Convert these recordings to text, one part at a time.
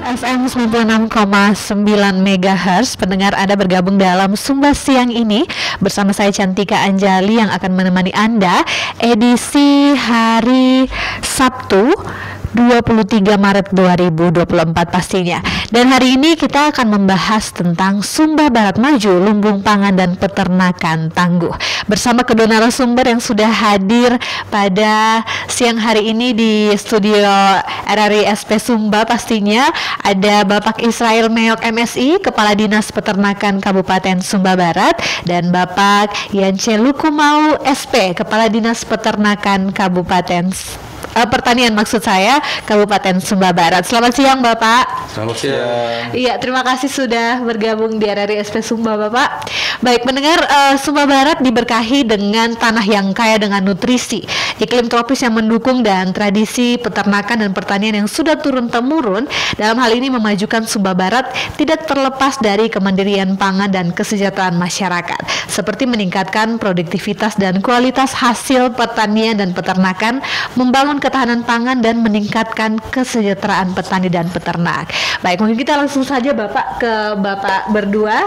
FM 96,9 MHz. Pendengar, Anda bergabung dalam Sumba Siang ini bersama saya Cantika Anjali yang akan menemani Anda edisi hari Sabtu 23 Maret 2024 pastinya. Dan hari ini kita akan membahas tentang Sumba Barat Maju, Lumbung Pangan dan Peternakan Tangguh. Bersama kedua narasumber yang sudah hadir pada siang hari ini di studio RRI SP Sumba pastinya. Ada Bapak Israel Meok MSI, Kepala Dinas Peternakan Kabupaten Sumba Barat, dan Bapak Yance Lukumau SP, Kepala Dinas Peternakan Kabupaten Pertanian maksud saya, Kabupaten Sumba Barat. Selamat siang Bapak. Selamat siang. Iya, terima kasih sudah bergabung di RRI SP Sumba Bapak. Baik, mendengar Sumba Barat diberkahi dengan tanah yang kaya dengan nutrisi, iklim tropis yang mendukung, dan tradisi peternakan dan pertanian yang sudah turun-temurun. Dalam hal ini memajukan Sumba Barat tidak terlepas dari kemandirian pangan dan kesejahteraan masyarakat, seperti meningkatkan produktivitas dan kualitas hasil pertanian dan peternakan, membangun ketahanan pangan, dan meningkatkan kesejahteraan petani dan peternak. Baik, mungkin kita langsung saja Bapak ke Bapak berdua.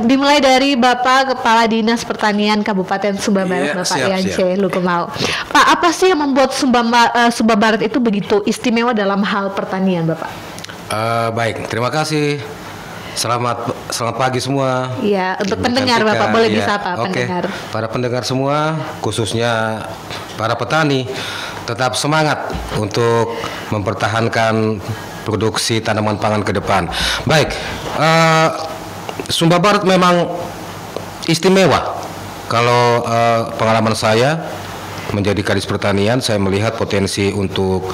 Dimulai dari Bapak Kepala Dinas Pertanian Kabupaten Sumba Barat, Bapak Yance Lukumau. Pak, apa sih yang membuat Sumba Barat itu begitu istimewa dalam hal pertanian, Bapak? Baik, terima kasih. Selamat pagi semua. Iya, untuk pendengar Cantika, Bapak boleh disapa pendengar. Para pendengar semua, khususnya para petani, tetap semangat untuk mempertahankan produksi tanaman pangan ke depan. Baik, Sumba Barat memang istimewa. Kalau pengalaman saya menjadi Kadis Pertanian, saya melihat potensi untuk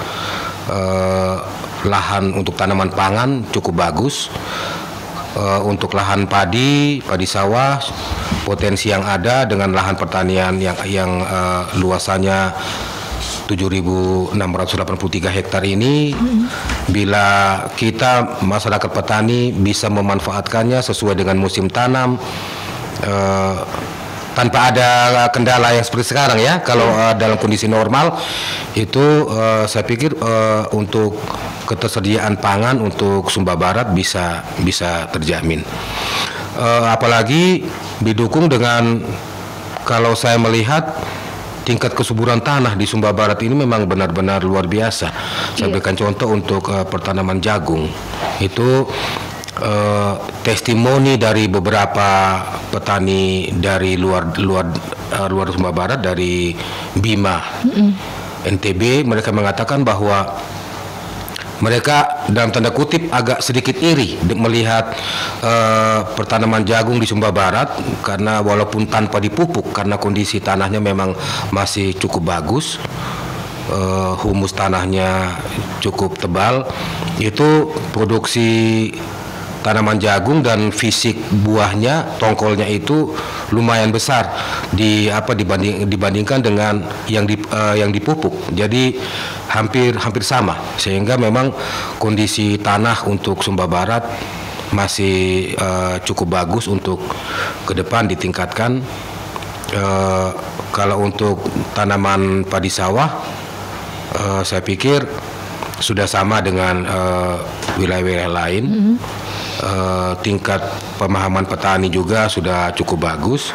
lahan untuk tanaman pangan cukup bagus. Untuk lahan padi sawah, potensi yang ada dengan lahan pertanian yang luasannya 7.683 hektar ini, bila kita masyarakat petani bisa memanfaatkannya sesuai dengan musim tanam, tanpa ada kendala yang seperti sekarang ya. Kalau dalam kondisi normal itu saya pikir untuk ketersediaan pangan untuk Sumba Barat bisa terjamin. Apalagi didukung dengan, kalau saya melihat tingkat kesuburan tanah di Sumba Barat ini memang benar-benar luar biasa. Saya berikan contoh untuk pertanaman jagung. Itu testimoni dari beberapa petani dari luar Sumba Barat, dari Bima, NTB. Mereka mengatakan bahwa mereka dalam tanda kutip agak sedikit iri melihat pertanaman jagung di Sumba Barat, karena walaupun tanpa dipupuk, karena kondisi tanahnya memang masih cukup bagus, humus tanahnya cukup tebal, itu produksi tanaman jagung dan fisik buahnya, tongkolnya itu lumayan besar dibandingkan dengan yang dipupuk. Jadi hampir sama, sehingga memang kondisi tanah untuk Sumba Barat masih cukup bagus untuk ke depan ditingkatkan. Kalau untuk tanaman padi sawah, saya pikir sudah sama dengan wilayah-wilayah lain. Tingkat pemahaman petani juga sudah cukup bagus.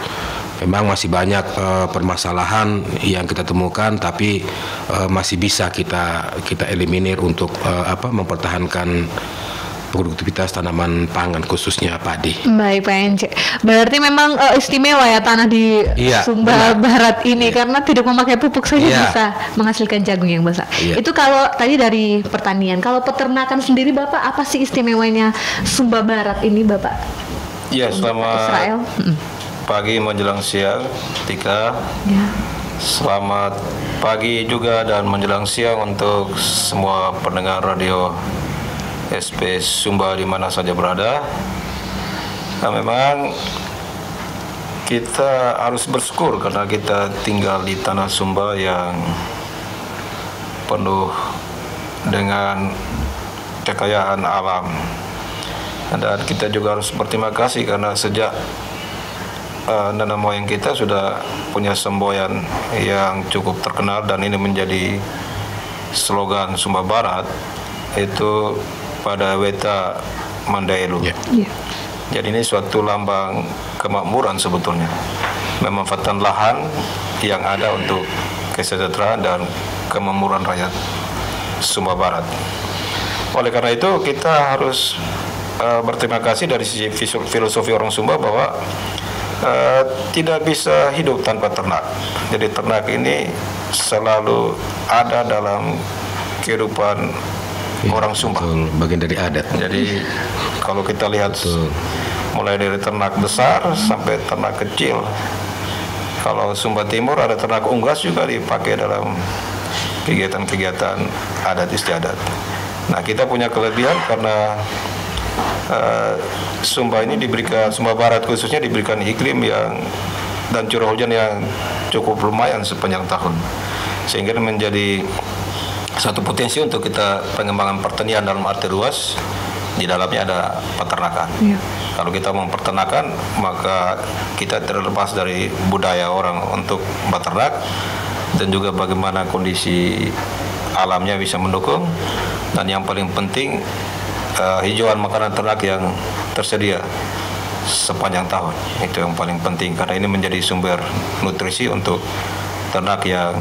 Memang masih banyak permasalahan yang kita temukan, tapi masih bisa kita eliminir untuk mempertahankan produktivitas tanaman pangan, khususnya padi. Baik, Pak Yance. Berarti memang istimewa ya tanah di Sumba Barat ini, karena tidak memakai pupuk saja bisa menghasilkan jagung yang besar. Itu kalau tadi dari pertanian. Kalau peternakan sendiri Bapak, apa sih istimewanya Sumba Barat ini Bapak? Iya, selamat Israel. Pagi menjelang siang, Tika. Selamat pagi juga dan menjelang siang untuk semua pendengar radio SP Sumba di mana saja berada. Nah, memang kita harus bersyukur karena kita tinggal di tanah Sumba yang penuh dengan kekayaan alam. Dan kita juga harus berterima kasih karena sejak nenek moyang kita sudah punya semboyan yang cukup terkenal, dan ini menjadi slogan Sumba Barat, itu pada Weta Mandaelu. Jadi ini suatu lambang kemakmuran sebetulnya, memanfaatkan lahan yang ada untuk kesejahteraan dan kemakmuran rakyat Sumba Barat. Oleh karena itu kita harus berterima kasih dari sisi filosofi orang Sumba bahwa tidak bisa hidup tanpa ternak. Jadi ternak ini selalu ada dalam kehidupan orang Sumba. Betul, bagian dari adat. Jadi kalau kita lihat mulai dari ternak besar sampai ternak kecil. Kalau Sumba Timur ada ternak unggas juga dipakai dalam kegiatan-kegiatan adat istiadat. Nah, kita punya kelebihan karena Sumba ini diberikan, Sumba Barat khususnya diberikan iklim yang dan curah hujan yang cukup lumayan sepanjang tahun, sehingga menjadi satu potensi untuk kita pengembangan pertanian dalam arti luas. Di dalamnya ada peternakan. Kalau kita mau peternakan, maka kita terlepas dari budaya orang untuk beternak dan juga bagaimana kondisi alamnya bisa mendukung, dan yang paling penting hijauan makanan ternak yang tersedia sepanjang tahun. Itu yang paling penting karena ini menjadi sumber nutrisi untuk ternak yang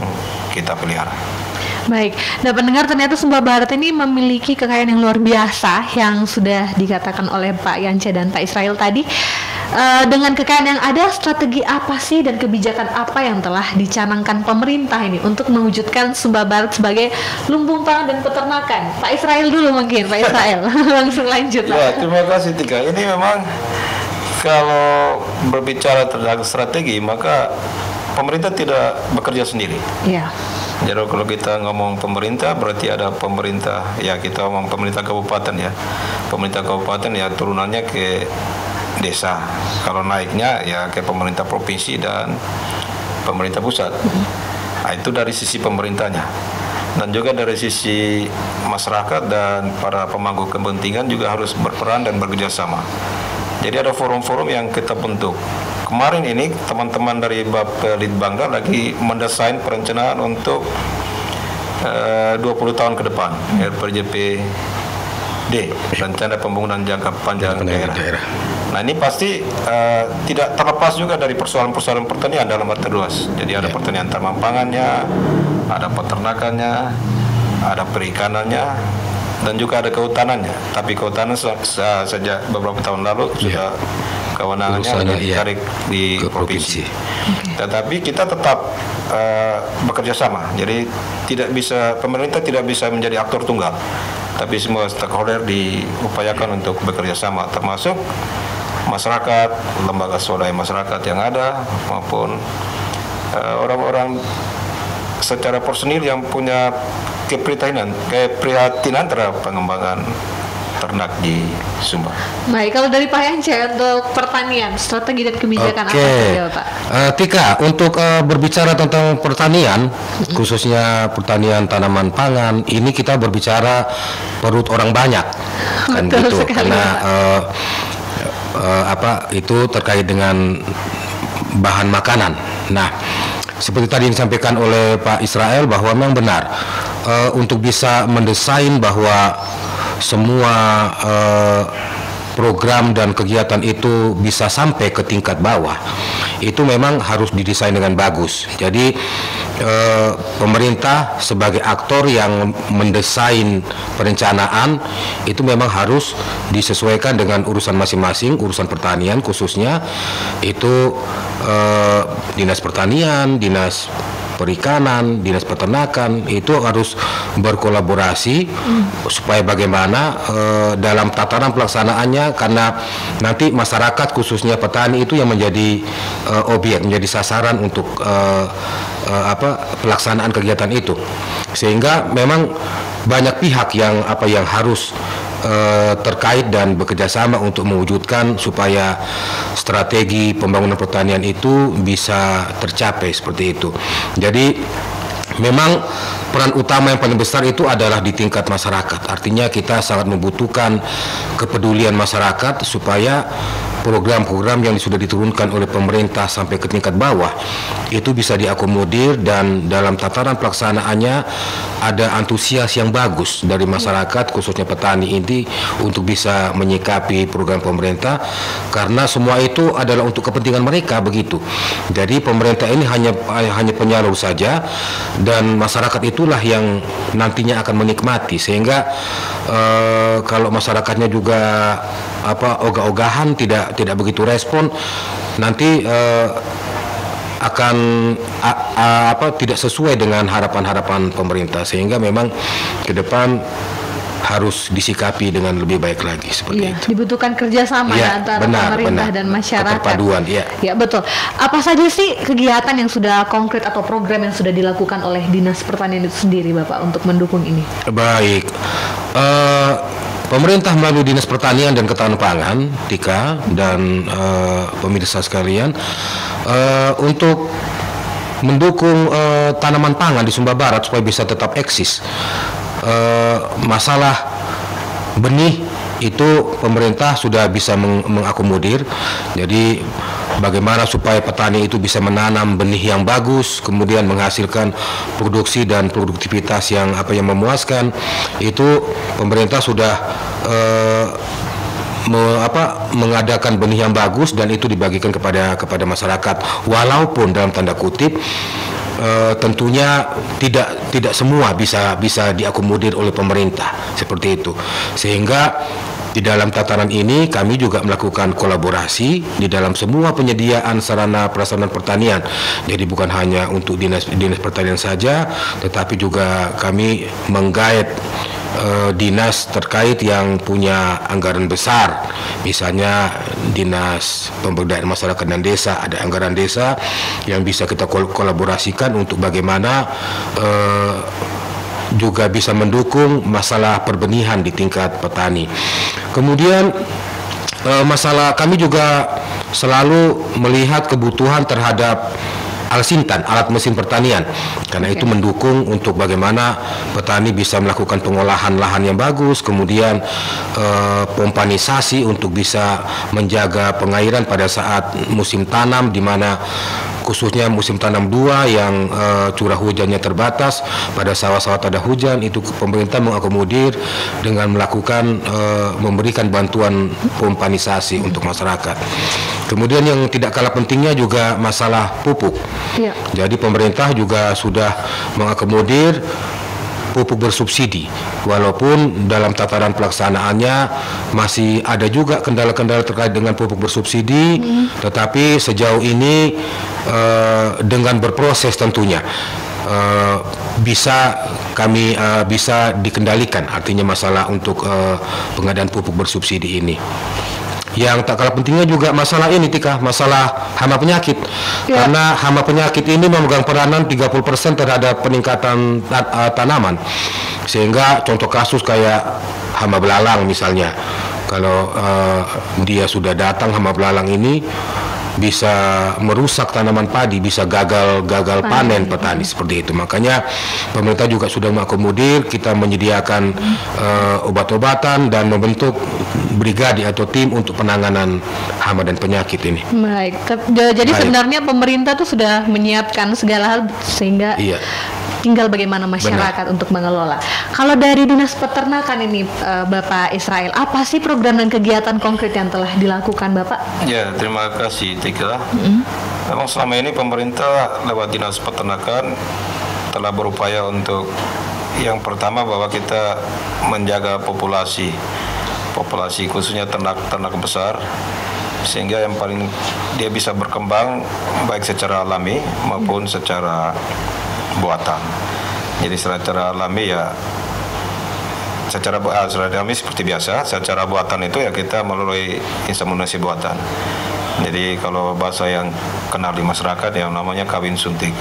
kita pelihara. Baik, nah pendengar, ternyata Sumba Barat ini memiliki kekayaan yang luar biasa yang sudah dikatakan oleh Pak Yance dan Pak Israel tadi. Dengan kekayaan yang ada, strategi apa sih dan kebijakan apa yang telah dicanangkan pemerintah ini untuk mewujudkan Sumba Barat sebagai lumbung pangan dan peternakan? Pak Israel dulu mungkin, Pak Israel. Langsung lanjut. Ya, terima kasih Tika. Ini memang kalau berbicara tentang strategi, maka pemerintah tidak bekerja sendiri. Iya. Jadi kalau kita ngomong pemerintah berarti ada pemerintah, ya kita ngomong pemerintah kabupaten ya. Pemerintah kabupaten ya turunannya ke desa. Kalau naiknya ya ke pemerintah provinsi dan pemerintah pusat. Nah, itu dari sisi pemerintahnya. Dan juga dari sisi masyarakat dan para pemangku kepentingan juga harus berperan dan bekerja sama. Jadi ada forum-forum yang kita bentuk. Kemarin ini teman-teman dari Bapelitbangda lagi mendesain perencanaan untuk 20 tahun ke depan, RPJPD, Rencana Pembangunan Jangka Panjang Daerah. Nah, ini pasti tidak terlepas juga dari persoalan-persoalan pertanian dalam arti luas. Jadi ada pertanian taman pangannya, ada peternakannya, ada perikanannya, dan juga ada kehutanannya. Tapi kehutanan sejak beberapa tahun lalu sudah kewenangannya ditarik di provinsi. Tetapi kita tetap bekerja sama. Jadi pemerintah tidak bisa menjadi aktor tunggal. Tapi semua stakeholder diupayakan untuk bekerja sama, termasuk masyarakat, lembaga swadaya masyarakat yang ada maupun orang-orang secara personil yang punya keprihatinan terhadap pengembangan ternak di Sumba. Baik, kalau dari Pak Yance untuk pertanian, strategi dan kebijakan apa saja, Pak? Tika, untuk berbicara tentang pertanian, khususnya pertanian tanaman pangan, ini kita berbicara perut orang banyak, kan gitu, karena itu terkait dengan bahan makanan. Nah, seperti tadi disampaikan oleh Pak Israel bahwa memang benar untuk bisa mendesain bahwa semua program dan kegiatan itu bisa sampai ke tingkat bawah, itu memang harus didesain dengan bagus. Jadi pemerintah sebagai aktor yang mendesain perencanaan itu memang harus disesuaikan dengan urusan masing-masing, urusan pertanian khususnya itu dinas pertanian, dinas perikanan, dinas peternakan itu harus berkolaborasi supaya bagaimana dalam tataran pelaksanaannya, karena nanti masyarakat khususnya petani itu yang menjadi objek, menjadi sasaran untuk pelaksanaan kegiatan itu, sehingga memang banyak pihak yang harus terkait dan bekerja sama untuk mewujudkan supaya strategi pembangunan pertanian itu bisa tercapai seperti itu. Jadi memang peran utama yang paling besar itu adalah di tingkat masyarakat. Artinya kita sangat membutuhkan kepedulian masyarakat supaya program-program yang sudah diturunkan oleh pemerintah sampai ke tingkat bawah itu bisa diakomodir, dan dalam tataran pelaksanaannya ada antusias yang bagus dari masyarakat khususnya petani ini untuk bisa menyikapi program pemerintah, karena semua itu adalah untuk kepentingan mereka begitu. Jadi pemerintah ini hanya penyalur saja, dan masyarakat itulah yang nantinya akan menikmati, sehingga kalau masyarakatnya juga ogah-ogahan tidak begitu respon, nanti akan tidak sesuai dengan harapan-harapan pemerintah, sehingga memang ke depan harus disikapi dengan lebih baik lagi seperti itu. Dibutuhkan kerjasama antara pemerintah dan masyarakat. Keterpaduan, ya betul. Apa saja sih kegiatan yang sudah konkret atau program yang sudah dilakukan oleh Dinas Pertanian itu sendiri, Bapak, untuk mendukung ini? Baik, pemerintah melalui Dinas Pertanian dan Ketahanan Pangan, Tika dan pemirsa sekalian, untuk mendukung tanaman pangan di Sumba Barat supaya bisa tetap eksis. Masalah benih itu pemerintah sudah bisa mengakomodir. Jadi bagaimana supaya petani itu bisa menanam benih yang bagus, kemudian menghasilkan produksi dan produktivitas yang memuaskan, itu pemerintah sudah mengadakan benih yang bagus, dan itu dibagikan kepada masyarakat, walaupun dalam tanda kutip tentunya tidak semua bisa diakomodir oleh pemerintah seperti itu, sehingga di dalam tataran ini kami juga melakukan kolaborasi di dalam semua penyediaan sarana prasarana pertanian. Jadi bukan hanya untuk dinas pertanian saja, tetapi juga kami menggait dinas terkait yang punya anggaran besar, misalnya Dinas Pemberdayaan Masyarakat dan Desa, ada anggaran desa yang bisa kita kolaborasikan untuk bagaimana juga bisa mendukung masalah perbenihan di tingkat petani. Kemudian masalah kami juga selalu melihat kebutuhan terhadap Alsintan, alat mesin pertanian, karena itu mendukung untuk bagaimana petani bisa melakukan pengolahan lahan yang bagus, kemudian pompanisasi untuk bisa menjaga pengairan pada saat musim tanam, di mana khususnya musim tanam 2 yang curah hujannya terbatas, pada sawah-sawah tak ada hujan, itu pemerintah mengakomodir dengan melakukan memberikan bantuan pompanisasi untuk masyarakat. Kemudian yang tidak kalah pentingnya juga masalah pupuk. Jadi pemerintah juga sudah mengakomodir pupuk bersubsidi, walaupun dalam tataran pelaksanaannya masih ada juga kendala-kendala terkait dengan pupuk bersubsidi, tetapi sejauh ini dengan berproses tentunya bisa dikendalikan, artinya masalah untuk pengadaan pupuk bersubsidi ini. Yang tak kalah pentingnya juga masalah ini, Tika, masalah hama penyakit. Karena hama penyakit ini memegang peranan 30% terhadap peningkatan tanaman. Sehingga contoh kasus kayak hama belalang misalnya, kalau dia sudah datang, hama belalang ini bisa merusak tanaman padi, bisa gagal panen petani seperti itu. Makanya pemerintah juga sudah mengakomodir, kita menyediakan obat-obatan dan membentuk brigade atau tim untuk penanganan hama dan penyakit ini. Baik, jadi sebenarnya pemerintah tuh sudah menyiapkan segala hal, sehingga tinggal bagaimana masyarakat untuk mengelola. Kalau dari Dinas Peternakan ini, Bapak Israel, apa sih program dan kegiatan konkret yang telah dilakukan, Bapak? Ya, terima kasih, Tika. Memang selama ini pemerintah lewat Dinas Peternakan telah berupaya untuk yang pertama bahwa kita menjaga populasi khususnya ternak besar, sehingga yang paling dia bisa berkembang baik secara alami maupun secara buatan. Jadi secara alami secara alami seperti biasa, secara buatan itu kita melalui inseminasi buatan. Jadi kalau bahasa yang kenal di masyarakat yang namanya kawin suntik.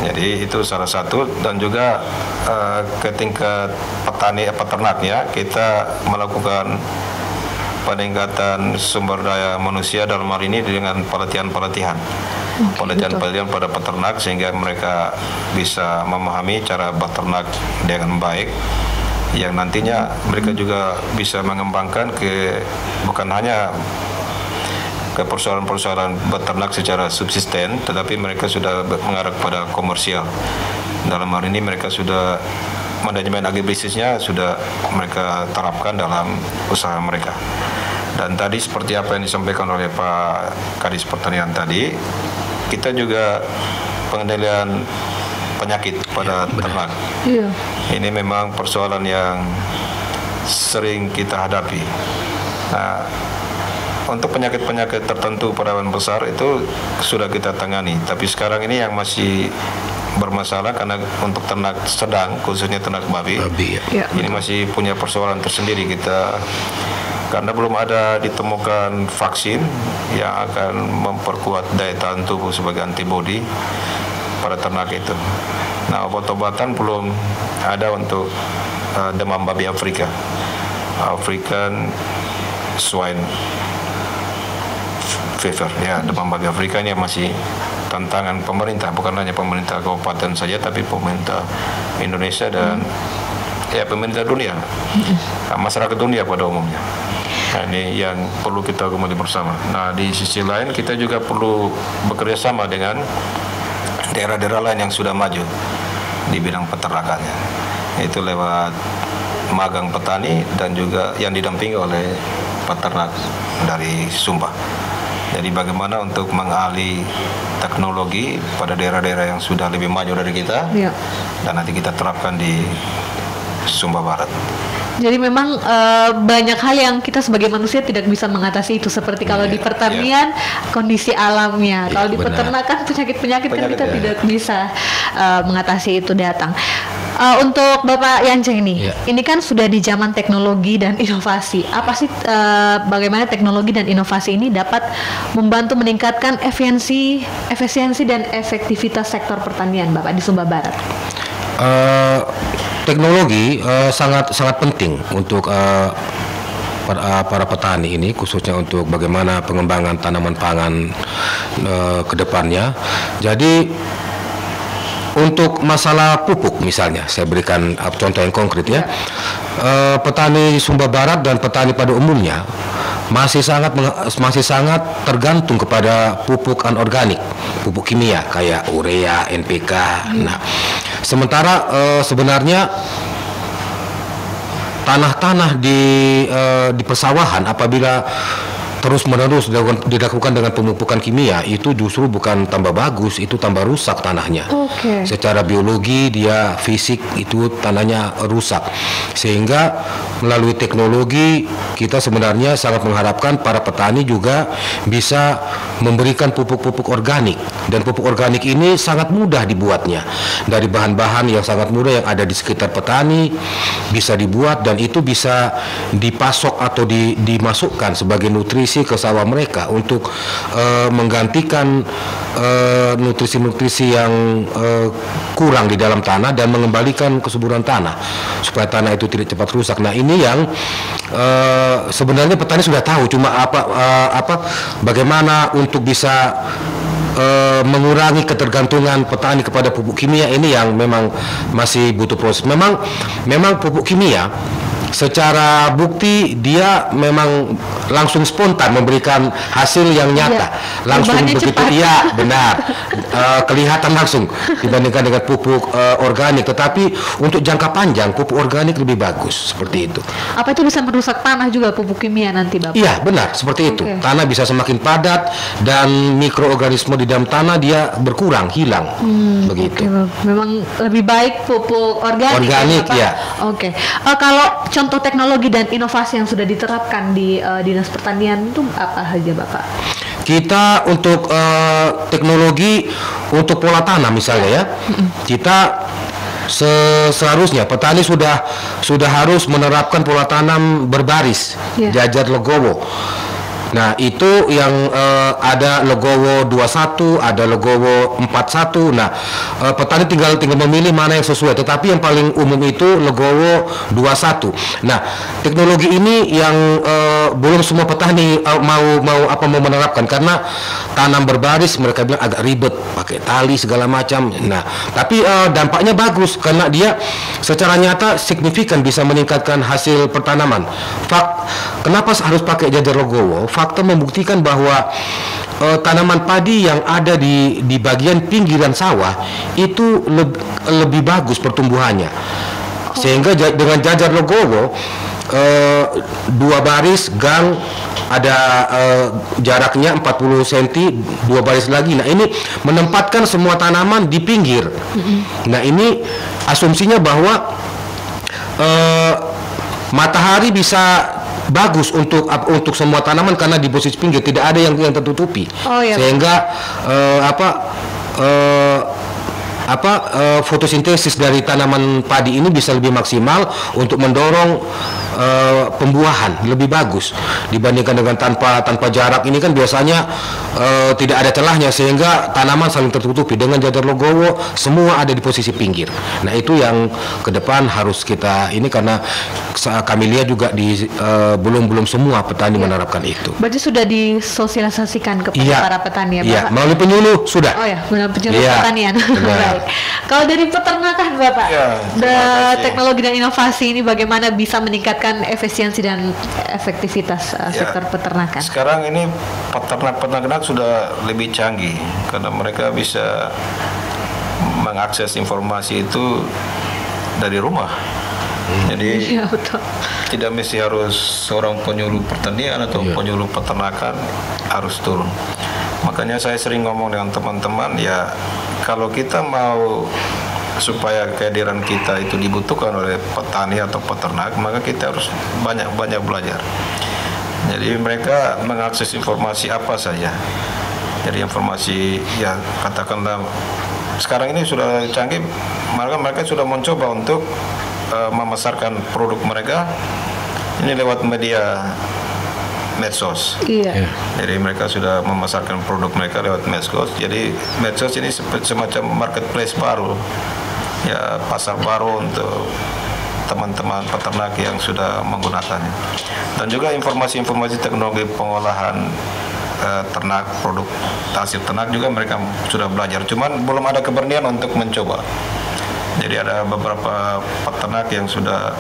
Jadi itu salah satu, dan juga ke tingkat peternaknya kita melakukan peningkatan sumber daya manusia, dalam hal ini dengan pelatihan pada peternak, sehingga mereka bisa memahami cara beternak dengan baik, yang nantinya mereka juga bisa mengembangkan bukan hanya ke persoalan-persoalan beternak secara subsisten, tetapi mereka sudah mengarah pada komersial. Dalam hal ini mereka sudah manajemen agribisnisnya sudah mereka terapkan dalam usaha mereka. Dan tadi seperti apa yang disampaikan oleh Pak Kadis Pertanian tadi, kita juga pengendalian penyakit pada ternak. Iya. Ini memang persoalan yang sering kita hadapi. Nah, untuk penyakit-penyakit tertentu pada hewan besar itu sudah kita tangani, tapi sekarang ini yang masih bermasalah karena untuk ternak sedang, khususnya ternak babi, ya. Ini masih punya persoalan tersendiri kita, karena belum ada ditemukan vaksin yang akan memperkuat daya tahan tubuh sebagai antibodi pada ternak itu. Nah, obat-obatan belum ada untuk demam babi Afrika, African swine fever, ya, demam babi Afrika ini masih tantangan pemerintah, bukan hanya pemerintah kabupaten saja, tapi pemerintah Indonesia dan ya pemerintah dunia, masyarakat dunia pada umumnya. Nah, ini yang perlu kita kembali bersama. Nah, di sisi lain kita juga perlu bekerja sama dengan daerah-daerah lain yang sudah maju di bidang peternakannya, yaitu lewat magang petani dan juga yang didampingi oleh peternak dari Sumba. Jadi bagaimana untuk mengalih teknologi pada daerah-daerah yang sudah lebih maju dari kita, ya. Dan nanti kita terapkan di Sumba Barat. Jadi memang banyak hal yang kita sebagai manusia tidak bisa mengatasi itu, seperti kalau di pertanian kondisi alamnya, kalau di peternakan penyakit-penyakit kan kita tidak bisa mengatasi itu datang. Untuk Bapak Yanceng ini kan sudah di zaman teknologi dan inovasi. Apa sih bagaimana teknologi dan inovasi ini dapat membantu meningkatkan efisiensi dan efektivitas sektor pertanian, Bapak, di Sumba Barat? Teknologi sangat penting untuk para petani ini, khususnya untuk bagaimana pengembangan tanaman pangan ke depannya. Jadi untuk masalah pupuk misalnya, saya berikan contoh yang konkret ya. Petani Sumba Barat dan petani pada umumnya masih sangat tergantung kepada pupuk anorganik, pupuk kimia kayak urea, NPK. Nah, sementara sebenarnya tanah-tanah di persawahan apabila terus-menerus dilakukan dengan pemupukan kimia, itu justru bukan tambah bagus, itu tambah rusak tanahnya. Secara biologi dia fisik itu tanahnya rusak. Sehingga melalui teknologi kita sebenarnya sangat mengharapkan para petani juga bisa memberikan pupuk-pupuk organik, dan pupuk organik ini sangat mudah dibuatnya dari bahan-bahan yang sangat mudah yang ada di sekitar petani, bisa dibuat dan itu bisa dipasok atau dimasukkan sebagai nutrisi ke sawah mereka untuk menggantikan nutrisi-nutrisi yang kurang di dalam tanah dan mengembalikan kesuburan tanah supaya tanah itu tidak cepat rusak. Nah, ini yang sebenarnya petani sudah tahu, cuma bagaimana untuk bisa mengurangi ketergantungan petani kepada pupuk kimia ini yang memang masih butuh proses. Memang pupuk kimia secara bukti dia memang langsung spontan memberikan hasil yang nyata, langsung begitu cepat. Iya benar, kelihatan langsung dibandingkan dengan pupuk organik. Tetapi untuk jangka panjang pupuk organik lebih bagus, seperti itu. Apa itu bisa merusak tanah juga pupuk kimia nanti, Bapak? Iya benar, seperti itu. Tanah bisa semakin padat dan mikroorganisme di dalam tanah dia berkurang, hilang, begitu. Memang lebih baik pupuk organik ya. Kalau contoh teknologi dan inovasi yang sudah diterapkan di Dinas Pertanian itu apa saja, Bapak? Kita untuk teknologi untuk pola tanam misalnya ya, kita seharusnya petani sudah harus menerapkan pola tanam berbaris, jajar legowo. Nah, itu yang ada legowo 21, ada legowo 41. Nah, petani tinggal memilih mana yang sesuai. Tetapi yang paling umum itu legowo 21. Nah, teknologi ini yang belum semua petani mau menerapkan karena tanam berbaris mereka bilang agak ribet, pakai tali segala macam. Nah, tapi dampaknya bagus karena dia secara nyata signifikan bisa meningkatkan hasil pertanaman. Kenapa harus pakai jajar legowo? fakta membuktikan bahwa tanaman padi yang ada di bagian pinggiran sawah itu lebih bagus pertumbuhannya. Sehingga dengan jajar legowo, 2 baris gang ada jaraknya 40 cm, 2 baris lagi. Nah, ini menempatkan semua tanaman di pinggir. Nah, ini asumsinya bahwa matahari bisa bagus untuk semua tanaman karena di posisi pinggir, tidak ada yang tertutupi. Sehingga fotosintesis dari tanaman padi ini bisa lebih maksimal untuk mendorong pembuahan lebih bagus dibandingkan dengan tanpa jarak. Ini kan biasanya tidak ada celahnya sehingga tanaman saling tertutupi. Dengan jajar legowo semua ada di posisi pinggir. Nah, itu yang ke depan harus kita ini, karena kami lihat juga di belum semua petani menerapkan itu. Berarti sudah disosialisasikan kepada para petani ya, Bapak? Iya, melalui penyuluh sudah. Oh ya, melalui penyuluh pertanian. Baik. Kalau dari peternakan, Bapak, teknologi dan inovasi ini bagaimana bisa meningkatkan efisiensi dan efektivitas sektor peternakan? Sekarang ini peternak sudah lebih canggih karena mereka bisa mengakses informasi itu dari rumah. Jadi tidak mesti harus seorang penyuluh pertanian atau penyuluh peternakan harus turun. Makanya saya sering ngomong dengan teman-teman, ya kalau kita mau supaya kehadiran kita itu dibutuhkan oleh petani atau peternak, maka kita harus banyak belajar. Jadi mereka mengakses informasi apa saja. Jadi informasi ya katakanlah sekarang ini sudah canggih, maka mereka sudah mencoba untuk memasarkan produk mereka ini lewat media medsos. Jadi mereka sudah memasarkan produk mereka lewat medsos. Jadi medsos ini semacam marketplace baru, ya pasar baru untuk teman-teman peternak yang sudah menggunakannya. Dan juga informasi-informasi teknologi pengolahan ternak, produk hasil ternak juga mereka sudah belajar. Cuman belum ada keberanian untuk mencoba. Jadi ada beberapa peternak yang sudah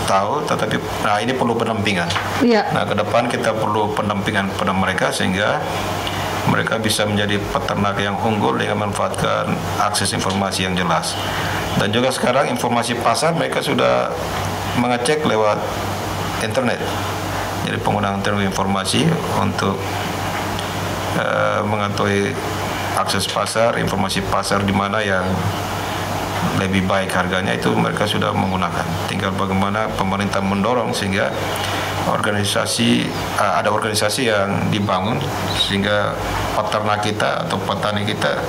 tahu, tetapi ini perlu pendampingan. Nah, ke depan kita perlu pendampingan pada mereka sehingga mereka bisa menjadi peternak yang unggul dengan memanfaatkan akses informasi yang jelas. Dan juga sekarang informasi pasar mereka sudah mengecek lewat internet. Jadi penggunaan teknologi informasi untuk mengetahui akses pasar, informasi pasar di mana yang lebih baik harganya, itu mereka sudah menggunakan. Tinggal bagaimana pemerintah mendorong sehingga ada organisasi yang dibangun sehingga peternak kita atau petani kita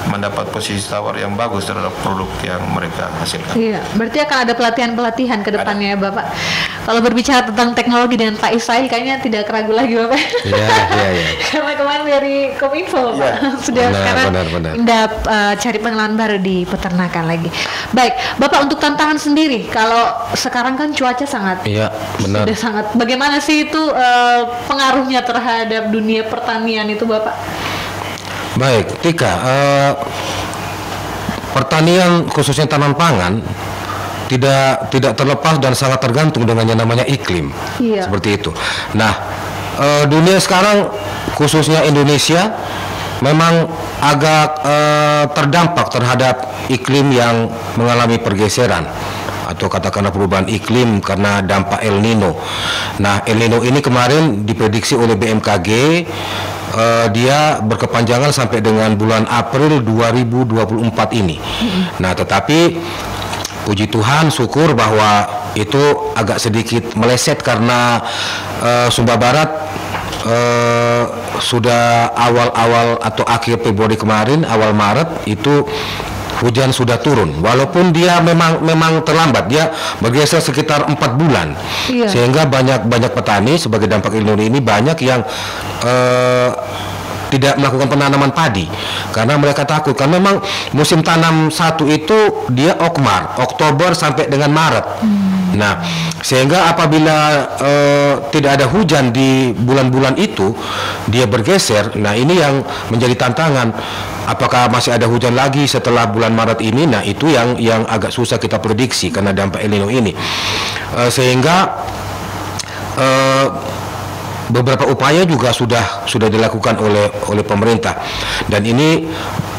mendapat posisi tawar yang bagus terhadap produk yang mereka hasilkan. Iya, berarti akan ada pelatihan ke depannya ya, Bapak. Kalau berbicara tentang teknologi dengan Pak Israel kayaknya tidak ragu lagi, Bapak. Iya. Karena kemarin dari Kominfo, Pak, sudah sekarang cari pengalaman baru di peternakan lagi. Baik, Bapak, untuk tantangan sendiri, kalau sekarang kan cuaca sangat sudah sangat, bagaimana sih itu pengaruhnya terhadap dunia pertanian itu, Bapak? Baik, Tika, pertanian khususnya tanaman pangan tidak terlepas dan sangat tergantung dengan yang namanya iklim. Seperti itu. Nah, dunia sekarang khususnya Indonesia memang agak terdampak terhadap iklim yang mengalami pergeseran atau katakanlah perubahan iklim karena dampak El Nino. Nah, El Nino ini kemarin diprediksi oleh BMKG dia berkepanjangan sampai dengan bulan April 2024 ini. Nah, tetapi puji Tuhan, syukur bahwa itu agak sedikit meleset karena Sumba Barat sudah awal-awal atau akhir Februari kemarin, awal Maret itu hujan sudah turun, walaupun dia memang terlambat, dia bergeser sekitar 4 bulan, sehingga banyak petani sebagai dampak El Nino ini banyak yang tidak melakukan penanaman padi karena mereka takut, karena memang musim tanam satu itu dia Oktober sampai dengan Maret. Nah, sehingga apabila tidak ada hujan di bulan-bulan itu dia bergeser. Nah, ini yang menjadi tantangan. Apakah masih ada hujan lagi setelah bulan Maret ini? Nah, itu yang agak susah kita prediksi karena dampak El Nino ini. Sehingga beberapa upaya juga sudah dilakukan oleh pemerintah, dan ini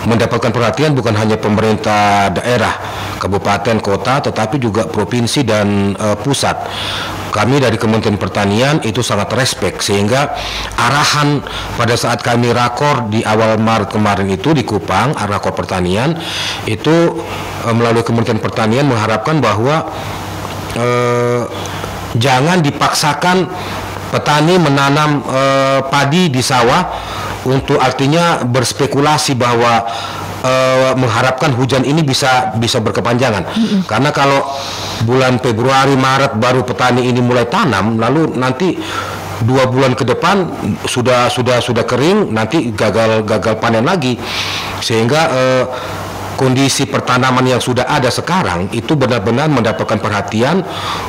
mendapatkan perhatian bukan hanya pemerintah daerah, kabupaten, kota, tetapi juga provinsi dan pusat. Kami dari Kementerian Pertanian itu sangat respect, sehingga arahan pada saat kami rakor di awal Maret kemarin itu di Kupang, rakor pertanian itu melalui Kementerian Pertanian mengharapkan bahwa jangan dipaksakan petani menanam padi di sawah untuk artinya berspekulasi bahwa mengharapkan hujan ini bisa berkepanjangan. Karena kalau bulan Februari Maret baru petani ini mulai tanam, lalu nanti 2 bulan ke depan sudah kering, nanti gagal panen lagi, sehingga kondisi pertanaman yang sudah ada sekarang itu benar-benar mendapatkan perhatian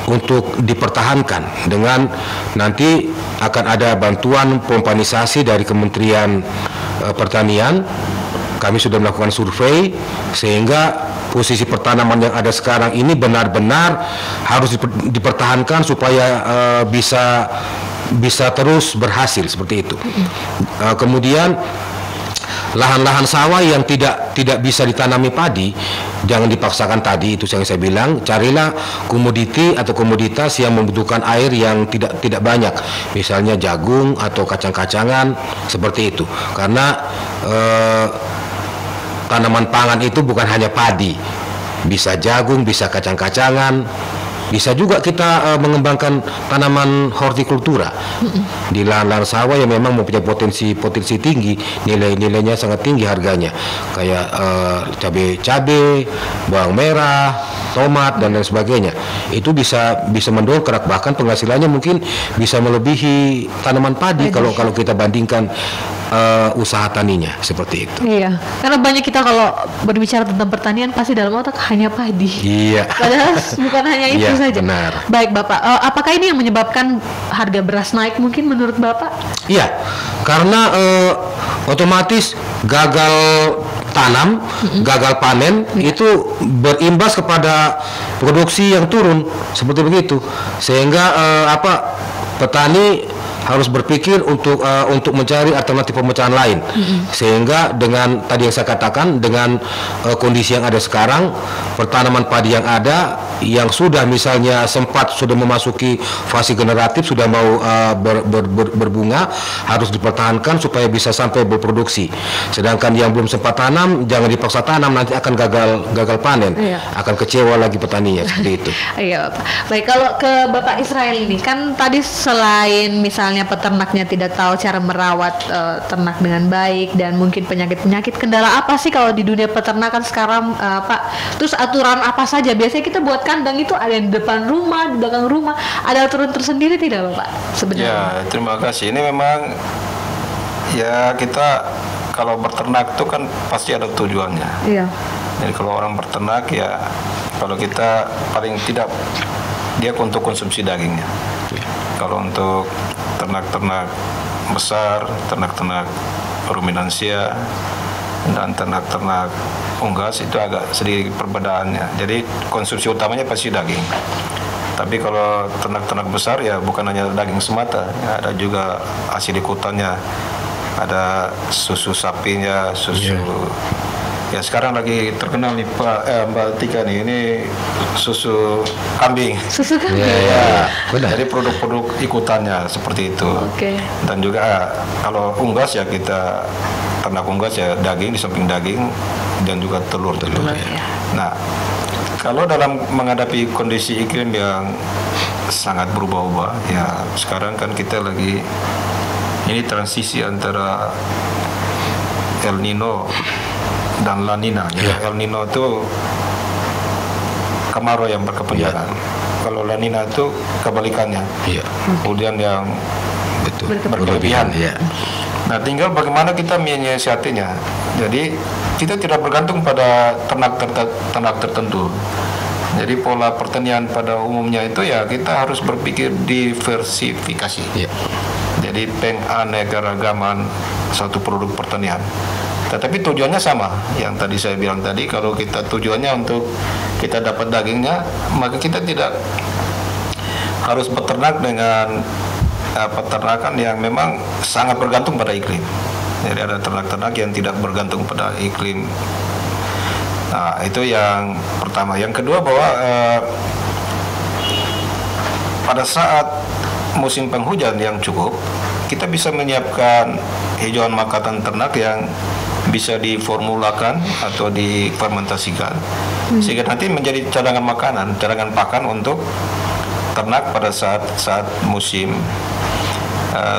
untuk dipertahankan dengan nanti akan ada bantuan pompanisasi dari Kementerian Pertanian. Kami sudah melakukan survei sehingga posisi pertanaman yang ada sekarang ini benar-benar harus dipertahankan supaya bisa terus berhasil seperti itu. Kemudian lahan-lahan sawah yang tidak bisa ditanami padi, jangan dipaksakan tadi, itu yang saya bilang, carilah komoditi atau komoditas yang membutuhkan air yang tidak banyak, misalnya jagung atau kacang-kacangan seperti itu. Karena tanaman pangan itu bukan hanya padi, bisa jagung, bisa kacang-kacangan, bisa juga kita mengembangkan tanaman hortikultura di lahan-lahan sawah yang memang mempunyai potensi tinggi, nilainya sangat tinggi harganya, kayak cabai, bawang merah, tomat dan lain sebagainya. Itu bisa mendongkrak, bahkan penghasilannya mungkin bisa melebihi tanaman padi kalau kita bandingkan usaha taninya seperti itu. Iya, karena banyak kita kalau berbicara tentang pertanian pasti dalam otak hanya padi. Iya. Padahal bukan hanya itu saja. Benar. Baik Bapak, apakah ini yang menyebabkan harga beras naik mungkin menurut Bapak? Iya, karena otomatis gagal tanam, gagal panen itu berimbas kepada produksi yang turun seperti begitu, sehingga petani harus berpikir untuk mencari alternatif pemecahan lain, sehingga dengan tadi yang saya katakan, dengan kondisi yang ada sekarang, pertanaman padi yang ada yang sudah misalnya sudah memasuki fase generatif, sudah mau berbunga, harus dipertahankan supaya bisa sampai berproduksi. Sedangkan yang belum sempat tanam jangan dipaksa tanam, nanti akan gagal panen, akan kecewa lagi petaninya seperti itu. Iya Bapak. Baik, kalau ke Bapak Israel ini kan tadi selain misalnya peternaknya tidak tahu cara merawat ternak dengan baik dan mungkin penyakit kendala apa sih kalau di dunia peternakan sekarang Pak? Terus aturan apa saja? Biasanya kita buat kandang itu ada di depan rumah, di belakang rumah, ada aturan tersendiri tidak Bapak sebenarnya? Ya, terima kasih. Ini memang ya kita kalau berternak itu kan pasti ada tujuannya. Iya. Jadi kalau orang berternak ya kalau kita paling tidak dia untuk konsumsi dagingnya. Kalau untuk ternak-ternak besar, ternak-ternak ruminansia dan ternak-ternak unggas itu agak sedikit perbedaannya. Jadi konsumsi utamanya pasti daging. Tapi kalau ternak-ternak besar ya bukan hanya daging semata, ya ada juga hasil ikutannya. Ada susu sapinya, susu ya sekarang lagi terkenal nih Mbak Tika nih, ini susu kambing. Susu kambing. Ya, jadi produk-produk ikutannya seperti itu. Dan juga kalau unggas ya kita ternak unggas ya daging, di samping daging dan juga telur. Nah, kalau dalam menghadapi kondisi iklim yang sangat berubah-ubah, ya sekarang kan kita lagi ini transisi antara El Nino dan La Nina. El Nino itu kemarau yang berkepanjangan. Kalau La Nina itu kebalikannya. Kemudian yang berlebihan. Nah, tinggal bagaimana kita menyiasatinya. Jadi kita tidak bergantung pada ternak tertentu. Jadi pola pertanian pada umumnya itu ya kita harus berpikir diversifikasi. Jadi penganekaragaman satu produk pertanian. Tetapi tujuannya sama. Yang tadi saya bilang tadi, kalau kita tujuannya untuk kita dapat dagingnya, maka kita tidak harus beternak dengan peternakan yang memang sangat bergantung pada iklim. Jadi ada ternak-ternak yang tidak bergantung pada iklim. Nah, itu yang pertama. Yang kedua bahwa pada saat musim penghujan yang cukup, kita bisa menyiapkan hijauan makanan ternak yang bisa diformulakan atau difermentasikan sehingga nanti menjadi cadangan makanan, cadangan pakan untuk ternak pada saat musim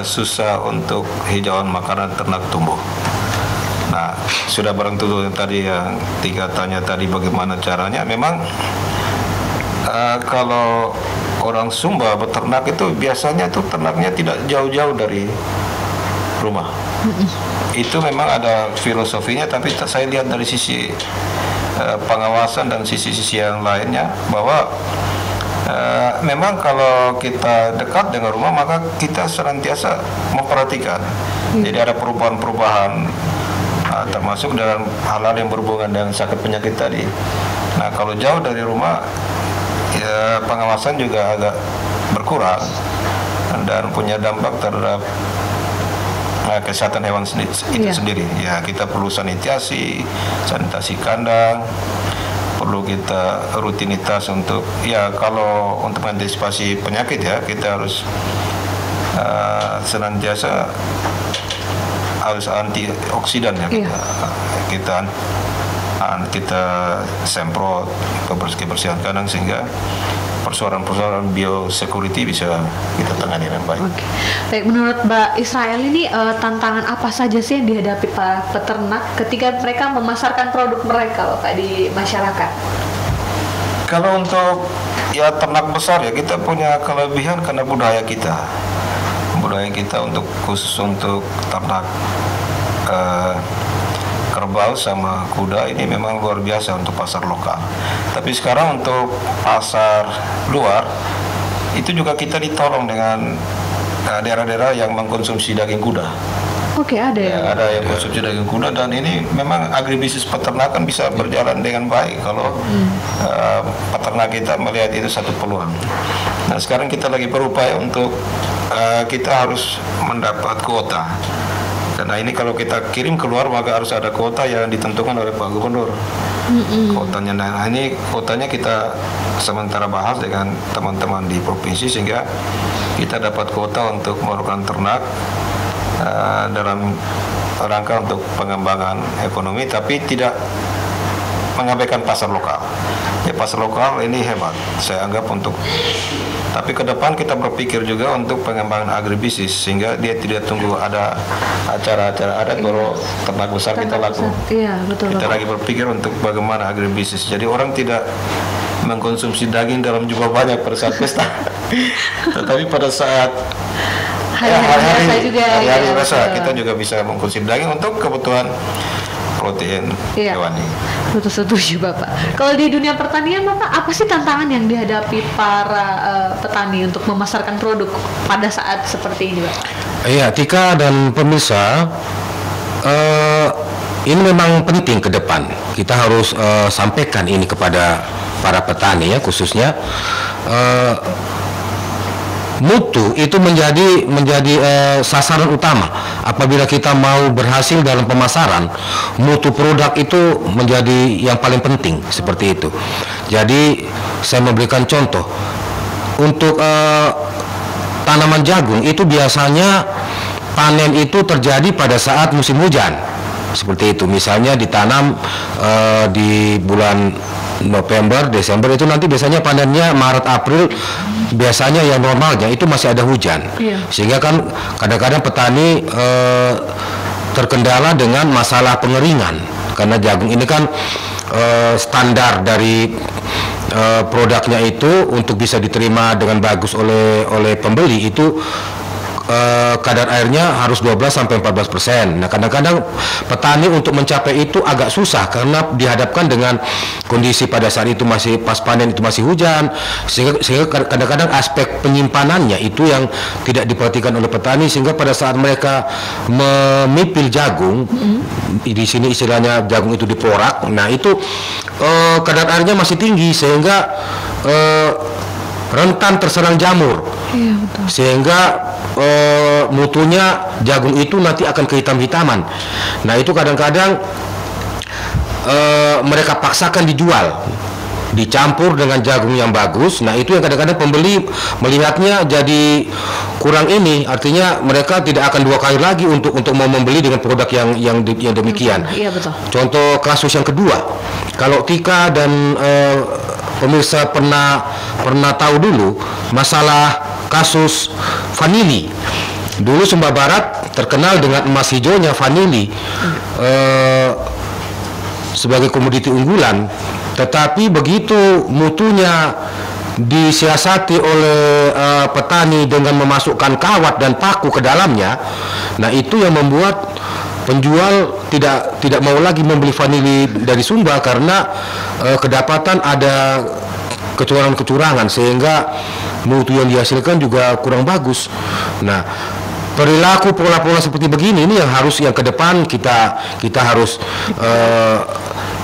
susah untuk hijauan makanan ternak tumbuh. Nah, sudah barang tentu tadi yang Tika tanya tadi bagaimana caranya. Memang kalau orang Sumba beternak itu biasanya tuh ternaknya tidak jauh-jauh dari rumah. Itu memang ada filosofinya, tapi saya lihat dari sisi pengawasan dan sisi-sisi yang lainnya bahwa memang kalau kita dekat dengan rumah maka kita senantiasa memperhatikan. Jadi ada perubahan-perubahan termasuk dalam hal-hal yang berhubungan dengan sakit penyakit tadi. Nah, kalau jauh dari rumah ya pengawasan juga agak berkurang dan punya dampak terhadap kesehatan hewan itu sendiri. Ya, kita perlu sanitasi kandang, perlu kita rutinitas untuk kalau untuk mengantisipasi penyakit ya kita harus senantiasa harus antioksidan ya kita semprot kebersihan kandang sehingga persoalan-persoalan biosecurity bisa kita tangani dengan baik. Oke. Baik, menurut Mbak Israel ini tantangan apa saja sih yang dihadapi para peternak ketika mereka memasarkan produk mereka Pak di masyarakat? Kalau untuk ternak besar ya kita punya kelebihan karena budaya kita untuk khusus untuk ternak kerbau sama kuda ini memang luar biasa untuk pasar lokal. Tapi sekarang untuk pasar luar itu juga kita ditolong dengan daerah-daerah yang mengkonsumsi daging kuda. Oke, ada ya. Ada yang konsumsi daging kuda dan ini memang agribisnis peternakan bisa berjalan dengan baik kalau peternak kita melihat itu satu peluang. Nah, sekarang kita lagi berupaya untuk kita harus mendapat kuota. Karena ini kalau kita kirim keluar maka harus ada kuota yang ditentukan oleh Pak Gubernur. Kuotanya, nah ini kuotanya kita sementara bahas dengan teman-teman di provinsi sehingga kita dapat kuota untuk melakukan ternak dalam rangka untuk pengembangan ekonomi, tapi tidak mengabaikan pasar lokal. Ya, pasar lokal ini hebat, saya anggap untuk. Tapi ke depan kita berpikir juga untuk pengembangan agribisnis sehingga dia tidak tunggu ada acara-acara adat baru ternak besar kita laku. Iya, betul. Kita lagi berpikir untuk bagaimana agribisnis. Jadi orang tidak mengkonsumsi daging dalam jumlah banyak pada saat pesta, tetapi pada saat hari-hari biasa kita juga bisa mengkonsumsi daging untuk kebutuhan protein hewani. Betul, setuju Bapak. Kalau di dunia pertanian Bapak, apa sih tantangan yang dihadapi para petani untuk memasarkan produk pada saat seperti ini Bapak? Iya, Tika dan pemirsa, ini memang penting ke depan. Kita harus sampaikan ini kepada para petani ya, khususnya mutu itu menjadi sasaran utama. Apabila kita mau berhasil dalam pemasaran, mutu produk itu menjadi yang paling penting, seperti itu. Jadi saya memberikan contoh untuk tanaman jagung itu biasanya panen itu terjadi pada saat musim hujan, seperti itu. Misalnya ditanam di bulan November, Desember itu nanti biasanya panennya Maret, April, biasanya yang normalnya itu masih ada hujan. Sehingga kan kadang-kadang petani terkendala dengan masalah pengeringan karena jagung ini kan standar dari produknya itu untuk bisa diterima dengan bagus oleh pembeli itu kadar airnya harus 12-14%. Nah, kadang-kadang petani untuk mencapai itu agak susah karena dihadapkan dengan kondisi pada saat itu masih pas panen itu masih hujan, sehingga kadang-kadang aspek penyimpanannya itu yang tidak diperhatikan oleh petani, sehingga pada saat mereka memipil jagung, di sini istilahnya jagung itu diporak. Nah, itu kadar airnya masih tinggi sehingga rentan terserang jamur. Iya, betul. Sehingga mutunya jagung itu nanti akan kehitam-hitaman. Nah itu kadang-kadang mereka paksakan dijual, dicampur dengan jagung yang bagus. Nah itu yang kadang-kadang pembeli melihatnya jadi kurang ini, artinya mereka tidak akan dua kali lagi untuk mau membeli dengan produk yang demikian. Iya, betul. Contoh kasus yang kedua, kalau Tika dan pemirsa pernah tahu dulu masalah kasus vanili. Dulu Sumba Barat terkenal dengan emas hijaunya vanili sebagai komoditi unggulan, tetapi begitu mutunya disiasati oleh petani dengan memasukkan kawat dan paku ke dalamnya, nah itu yang membuat penjual tidak mau lagi membeli vanili dari Sumba karena kedapatan ada kecurangan-kecurangan sehingga mutu yang dihasilkan juga kurang bagus. Nah, perilaku pola-pola seperti begini ini yang ke depan kita harus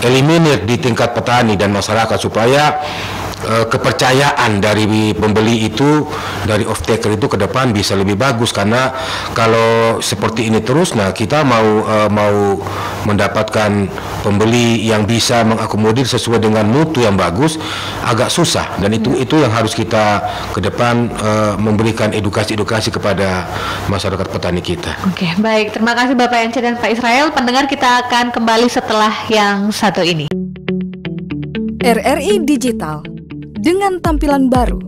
eliminir di tingkat petani dan masyarakat supaya kepercayaan dari pembeli itu, dari off-taker itu ke depan bisa lebih bagus. Karena kalau seperti ini terus, nah kita mau mendapatkan pembeli yang bisa mengakomodir sesuai dengan mutu yang bagus agak susah. Dan itu yang harus kita ke depan memberikan edukasi kepada masyarakat petani kita. Oke, baik. Terima kasih Bapak Yance dan Pak Israel. Pendengar, kita akan kembali setelah yang satu ini. RRI Digital dengan tampilan baru,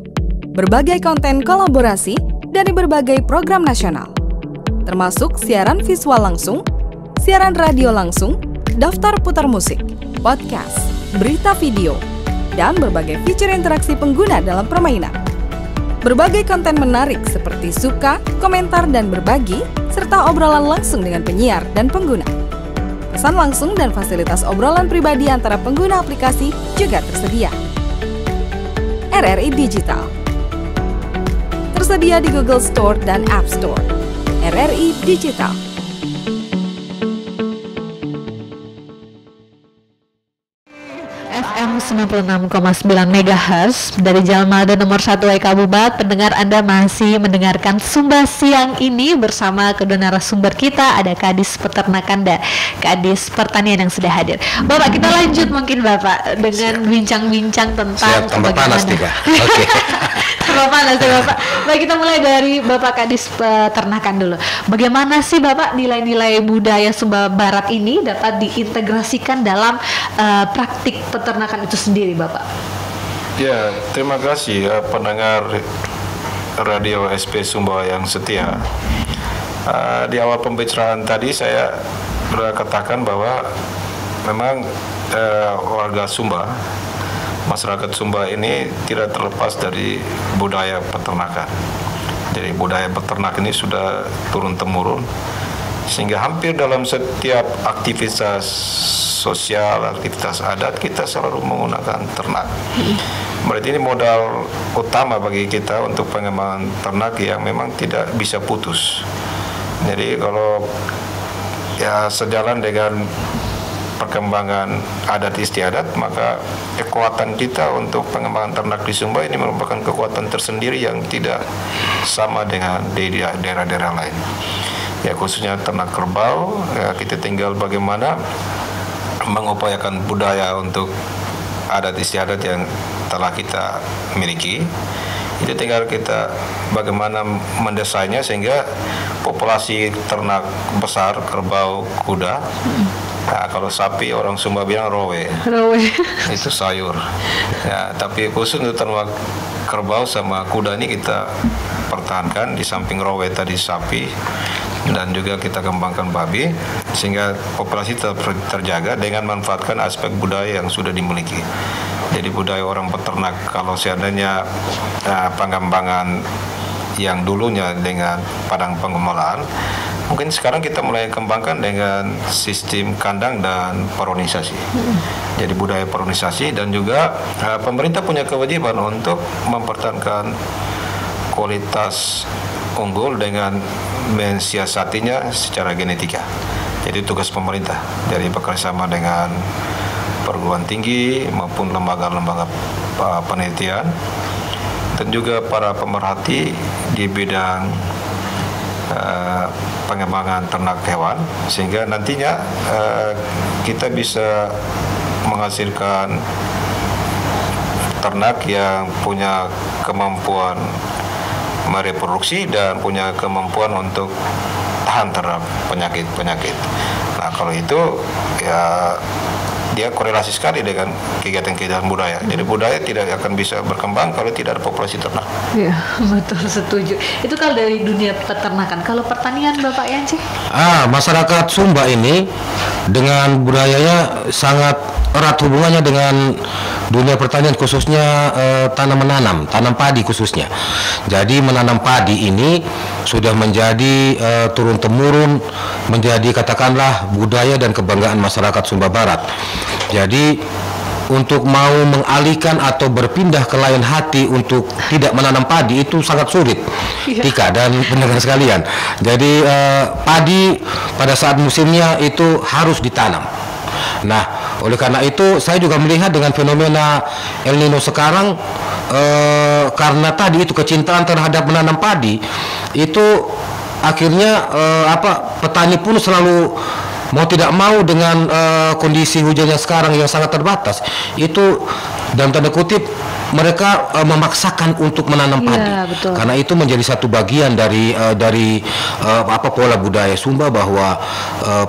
berbagai konten kolaborasi dari berbagai program nasional, termasuk siaran visual langsung, siaran radio langsung, daftar putar musik, podcast, berita video, dan berbagai fitur interaksi pengguna dalam permainan. Berbagai konten menarik seperti suka, komentar, dan berbagi, serta obrolan langsung dengan penyiar dan pengguna. Pesan langsung dan fasilitas obrolan pribadi antara pengguna aplikasi juga tersedia. RRI Digital tersedia di Google Store dan App Store. RRI Digital. FM 96,9 MHz dari Jalan Malda nomor 1 Eka Bubat. Pendengar, Anda masih mendengarkan Sumba Siang ini bersama kedua narasumber kita, ada Kadis Peternakan dan Kadis Pertanian yang sudah hadir. Bapak, kita lanjut mungkin Bapak dengan bincang-bincang tentang Siap, tambah panas nih Kak. Oke. Tambah panas ya Bapak. Baik, kita mulai dari Bapak Kadis Peternakan dulu. Bagaimana sih Bapak nilai-nilai budaya Sumba Barat ini dapat diintegrasikan dalam praktik peternakan itu sendiri, Bapak? Ya, terima kasih pendengar Radio SP Sumba yang setia. Di awal pembicaraan tadi saya sudah katakan bahwa memang warga Sumba, masyarakat Sumba ini tidak terlepas dari budaya peternakan. Jadi budaya peternak ini sudah turun-temurun, sehingga hampir dalam setiap aktivitas sosial, aktivitas adat kita selalu menggunakan ternak. Berarti ini modal utama bagi kita untuk pengembangan ternak yang memang tidak bisa putus. Jadi kalau ya sejalan dengan perkembangan adat istiadat, maka kekuatan kita untuk pengembangan ternak di Sumba ini merupakan kekuatan tersendiri yang tidak sama dengan di daerah-daerah lain. Ya khususnya ternak kerbau, ya, kita tinggal bagaimana mengupayakan budaya untuk adat istiadat yang telah kita miliki. Itu tinggal kita bagaimana mendesainnya sehingga populasi ternak besar, kerbau, kuda. Nah, kalau sapi orang Sumba bilang rowe. Itu sayur. Ya, tapi khusus untuk ternak kerbau sama kuda ini kita pertahankan, di samping rowe tadi sapi, dan juga kita kembangkan babi sehingga populasi terjaga dengan manfaatkan aspek budaya yang sudah dimiliki. Jadi budaya orang peternak, kalau seandainya pengembangan yang dulunya dengan padang pengembalaan, mungkin sekarang kita mulai kembangkan dengan sistem kandang dan paronisasi. Jadi budaya paronisasi, dan juga pemerintah punya kewajiban untuk mempertahankan kualitas unggul dengan mensiasatinya secara genetika. Jadi tugas pemerintah dari bekerjasama dengan perguruan tinggi maupun lembaga-lembaga penelitian dan juga para pemerhati di bidang pengembangan ternak hewan, sehingga nantinya kita bisa menghasilkan ternak yang punya kemampuan mereproduksi dan punya kemampuan untuk tahan terhadap penyakit-penyakit. Nah, kalau itu ya dia korelasi sekali dengan kegiatan-kegiatan budaya. Jadi budaya tidak akan bisa berkembang kalau tidak ada populasi ternak. Iya, betul, setuju. Itu kalau dari dunia peternakan. Kalau pertanian, Bapak Yanci? Masyarakat Sumba ini dengan budayanya sangat erat hubungannya dengan dunia pertanian, khususnya tanam padi khususnya. Jadi menanam padi ini sudah menjadi turun-temurun, menjadi katakanlah budaya dan kebanggaan masyarakat Sumba Barat. Jadi untuk mau mengalihkan atau berpindah ke lain hati untuk tidak menanam padi itu sangat sulit, Tika dan pendengar sekalian. Jadi padi pada saat musimnya itu harus ditanam. Nah, oleh karena itu saya juga melihat dengan fenomena El Nino sekarang, karena tadi itu kecintaan terhadap menanam padi itu akhirnya petani pun selalu mau tidak mau dengan kondisi hujannya sekarang yang sangat terbatas, itu dalam tanda kutip mereka memaksakan untuk menanam padi. Betul. Karena itu menjadi satu bagian dari pola budaya Sumba, bahwa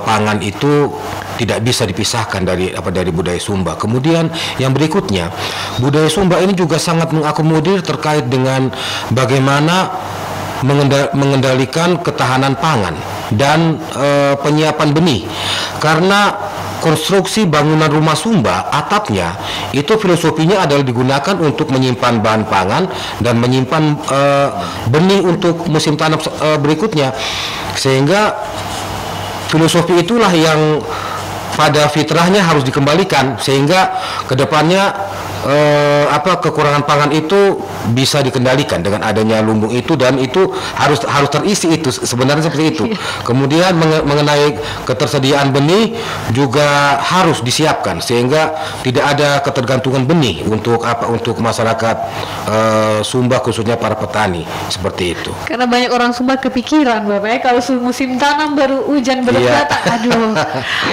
pangan itu tidak bisa dipisahkan dari budaya Sumba. Kemudian yang berikutnya, budaya Sumba ini juga sangat mengakomodir terkait dengan bagaimana mengendalikan ketahanan pangan dan penyiapan benih. Karena konstruksi bangunan rumah Sumba, atapnya itu filosofinya adalah digunakan untuk menyimpan bahan pangan dan menyimpan benih untuk musim tanam berikutnya. Sehingga filosofi itulah yang pada fitrahnya harus dikembalikan, sehingga kedepannya kekurangan pangan itu bisa dikendalikan dengan adanya lumbung itu, dan itu harus terisi, itu sebenarnya seperti itu. Kemudian mengenai ketersediaan benih juga harus disiapkan sehingga tidak ada ketergantungan benih untuk masyarakat Sumba, khususnya para petani, seperti itu. Karena banyak orang Sumba kepikiran, Bapak ya, kalau musim tanam baru hujan belum datang, aduh,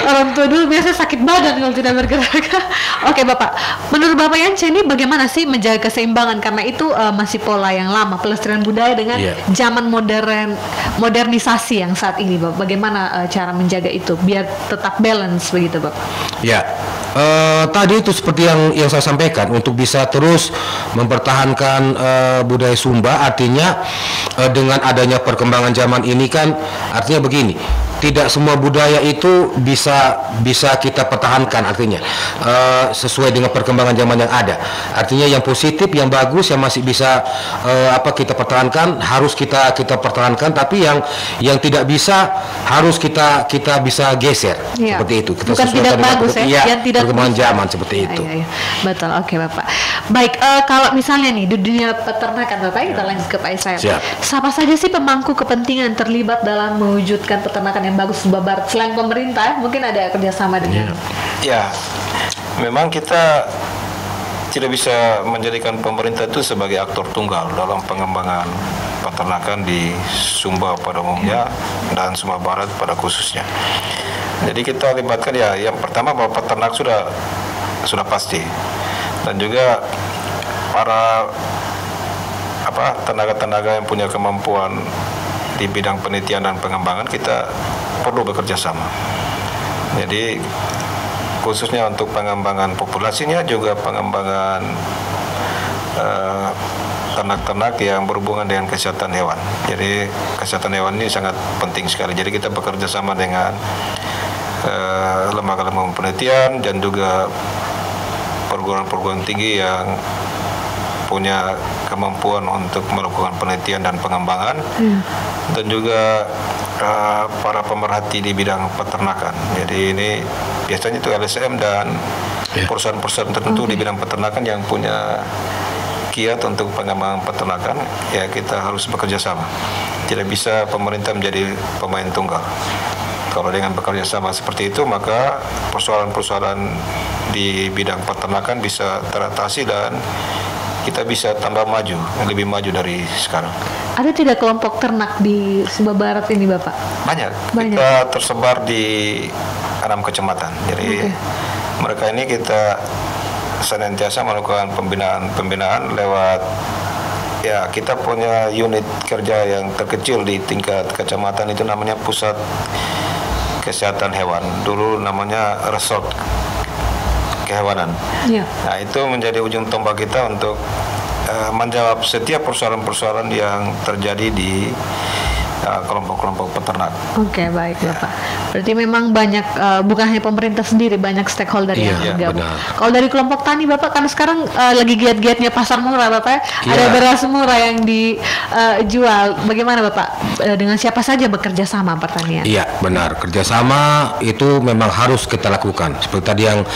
orang tua dulu biasa sakit badan kalau tidak bergerak. Oke Bapak, menurut Bapak Yanci ini bagaimana sih menjaga keseimbangan, karena itu masih pola yang lama, pelestarian budaya dengan zaman modernisasi yang saat ini, Bapak. Bagaimana cara menjaga itu biar tetap balance begitu, Bapak? Ya, tadi itu seperti yang saya sampaikan, untuk bisa terus mempertahankan budaya Sumba, artinya dengan adanya perkembangan zaman ini kan artinya begini, tidak semua budaya itu bisa kita pertahankan, artinya sesuai dengan perkembangan zaman yang ada. Artinya yang positif, yang bagus, yang masih bisa kita pertahankan, harus kita pertahankan. Tapi yang tidak bisa harus kita bisa geser, seperti itu. Kita bukan tidak bagus yang tidak perkembangan zaman seperti itu. Betul, oke Bapak. Baik, kalau misalnya nih di dunia peternakan, Bapak, kita lanjut ke Pak Israel. Siapa saja sih pemangku kepentingan terlibat dalam mewujudkan peternakan yang bagus Sumba Barat? Selain pemerintah, mungkin ada kerjasama dengan. Ya, memang kita tidak bisa menjadikan pemerintah itu sebagai aktor tunggal dalam pengembangan peternakan di Sumba pada umumnya dan Sumba Barat pada khususnya. Jadi kita libatkan yang pertama bahwa peternak sudah pasti, dan juga para tenaga-tenaga yang punya kemampuan di bidang penelitian dan pengembangan, kita perlu bekerja sama. Jadi khususnya untuk pengembangan populasinya, juga pengembangan ternak-ternak yang berhubungan dengan kesehatan hewan. Jadi kesehatan hewan ini sangat penting sekali. Jadi kita bekerja sama dengan lembaga-lembaga penelitian dan juga perguruan-perguruan tinggi yang punya kemampuan untuk melakukan penelitian dan pengembangan, dan juga para pemerhati di bidang peternakan. Jadi ini biasanya itu LSM dan perusahaan-perusahaan tertentu di bidang peternakan yang punya kiat untuk pengembangan peternakan. Ya, kita harus bekerja sama. Tidak bisa pemerintah menjadi pemain tunggal. Kalau dengan bekerja sama seperti itu, maka persoalan-persoalan di bidang peternakan bisa teratasi dan kita bisa tambah maju, lebih maju dari sekarang. Ada tidak kelompok ternak di Sumba Barat ini, Bapak? Banyak. Kita tersebar di 6 kecamatan. Jadi mereka ini kita senantiasa melakukan pembinaan lewat, ya, kita punya unit kerja yang terkecil di tingkat kecamatan, itu namanya Pusat Kesehatan Hewan. Dulu namanya Resort Kehewanan. Nah, itu menjadi ujung tombak kita untuk menjawab setiap persoalan-persoalan yang terjadi di kelompok-kelompok peternak. Oke, baik Bapak. Berarti memang banyak, bukan hanya pemerintah sendiri, banyak stakeholder yang bergabung. Kalau dari kelompok tani Bapak, kan sekarang lagi giat-giatnya pasar murah Bapak, ada beras murah yang dijual. Bagaimana Bapak? Dengan siapa saja bekerja sama pertanian? Iya, benar. Kerjasama itu memang harus kita lakukan. Seperti tadi yang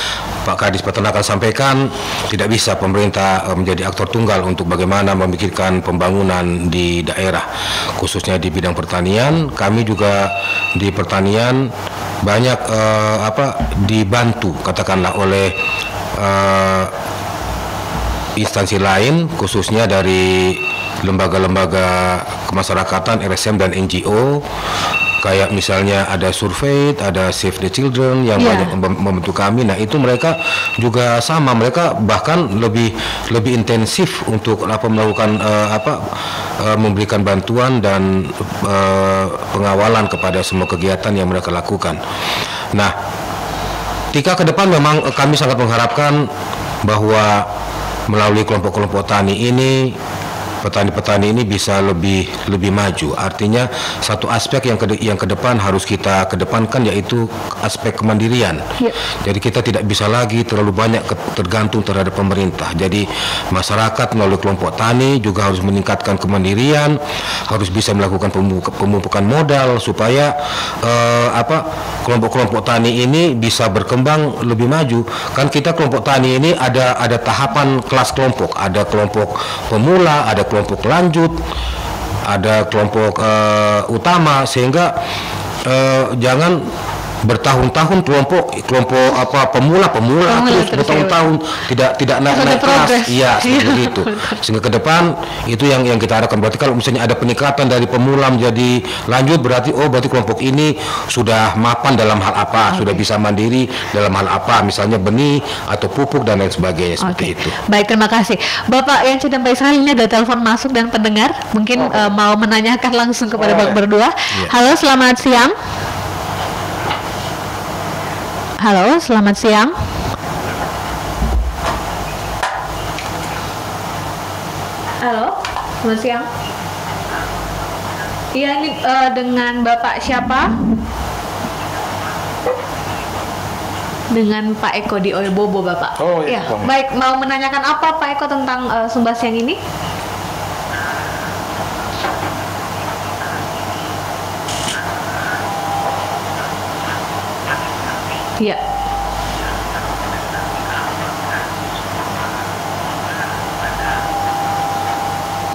Pak Kadis Peternakan sampaikan, tidak bisa pemerintah menjadi aktor tunggal untuk bagaimana memikirkan pembangunan di daerah, khususnya di bidang pertanian. Kami juga di pertanian banyak dibantu katakanlah oleh instansi lain, khususnya dari lembaga-lembaga kemasyarakatan, LSM dan NGO. Kayak misalnya ada survei, ada Save the Children yang banyak membantu kami. Nah, itu mereka juga sama, mereka bahkan lebih intensif untuk melakukan memberikan bantuan dan pengawalan kepada semua kegiatan yang mereka lakukan. Nah, ketika ke depan memang kami sangat mengharapkan bahwa melalui kelompok-kelompok tani ini, petani-petani ini bisa lebih maju. Artinya satu aspek yang ke depan harus kita kedepankan, yaitu aspek kemandirian. Jadi kita tidak bisa lagi terlalu banyak tergantung terhadap pemerintah. Jadi masyarakat melalui kelompok tani juga harus meningkatkan kemandirian, harus bisa melakukan pemupukan modal supaya kelompok-kelompok tani ini bisa berkembang lebih maju. Kan kita kelompok tani ini ada tahapan kelas kelompok, ada kelompok pemula, ada kelompok lanjut, ada kelompok utama, sehingga jangan bertahun-tahun kelompok pemula terus bertahun-tahun tidak naik kelas. Iya, seperti itu. Sehingga ke depan itu yang kita harapkan. Berarti kalau misalnya ada peningkatan dari pemula menjadi lanjut, berarti kelompok ini sudah mapan dalam hal apa, sudah bisa mandiri dalam hal apa, misalnya benih atau pupuk dan lain sebagainya, seperti itu. Baik, terima kasih Bapak. Yang cinta baik sekali, ini ada telepon masuk dan pendengar mungkin mau menanyakan langsung kepada Bapak berdua. Halo, selamat siang. Halo, selamat siang. Halo, selamat siang. Iya, ini dengan Bapak siapa? Dengan Pak Eko di Oebobo, Bapak. Oh iya. Baik, mau menanyakan apa Pak Eko tentang Sumba Siang ini? Iya.